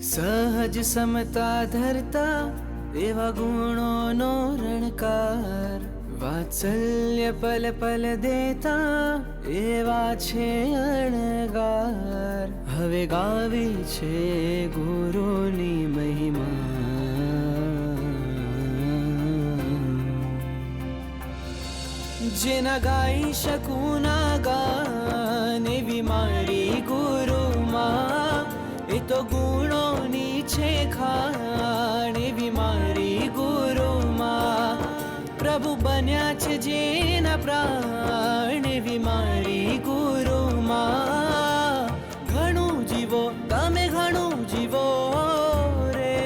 સહજ સમતા ધરતા એવા ગુણોનો રણકાર, વાત્સલ્ય પલ પલ દેતા એવા છે અણગાર. હવે ગાવી છે ગુરુની મહિમા, જેના ગાઈ શકું ના ગાન એવી મારી ગુરુમાં. એ તો ગુણોની છે ખાણ એવી મારી ગુરુમાં. પ્રભુ બન્યા છે જેના પ્રાણ એવી મારી ગુરુમાં. ઘણું જીવો તમે ઘણું જીવો રે.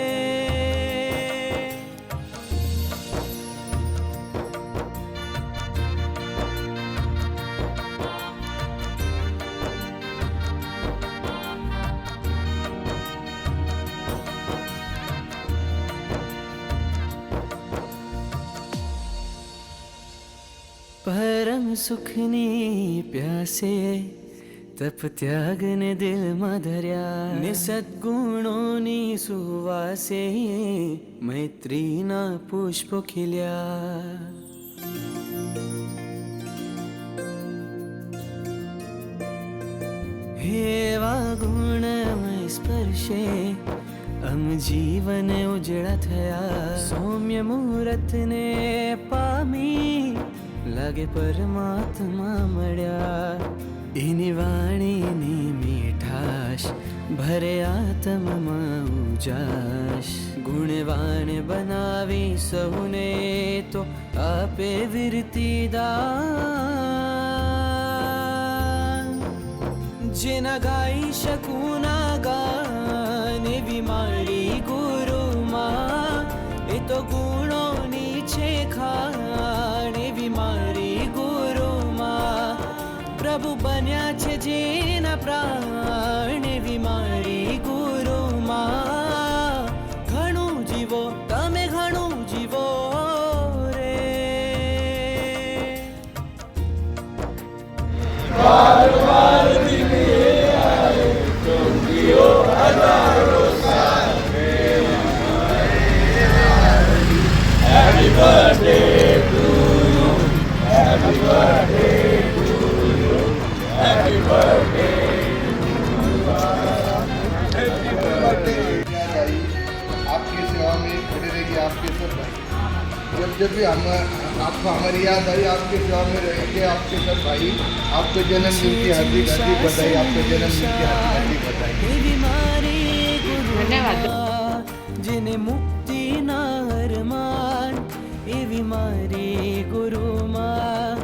પરમ સુખની પ્યાસે તપ ત્યાગને દિલમાં ધર્યા, ને સદ્ગુણોની સુવાસે મૈત્રીના પુષ્પો ખીલ્યા. હેવા ગુણમય સ્પર્શે અમ જીવન ઉજળા થયા. સૌમ્ય મુહૂર્તને પામી લાગે પરમાત્મા મળ્યા. એની વાણીની મીઠાશ ભરે આત્મમાં ઉજાશ. ગુણવાન બનાવી સૌને તો આપે વિરતી દાન. જેના ગાઈ શકું ના ગાન એવી મારી ગુરુમાં. એ તો ગુણોની છે ખાણ એવી મારી ગુરુમાં. પ્રભુ બન્યા છે જેના પ્રાણ એવી મારી ગુરુમાં. ઘણું જીવો તમે ઘણું જીવો રે. Happy birthday to you. Happy birthday to you. Happy birthday happy birthday. आपकी सेवा में खड़े रहेगी आपके सब भाई. जब भी हम आपको हमारी याद आई आपकी सेवा में रहेंगे आपके सब भाई. आपके जन्मदिन की हार्दिक हार्दिक बधाई. आपके जन्मदिन की हार्दिक बधाई. એવી મારી ધન્યવાદ. ગુરુમાં, જેને મુક્તિના અરમાન એવી મારી ગુરુમાં.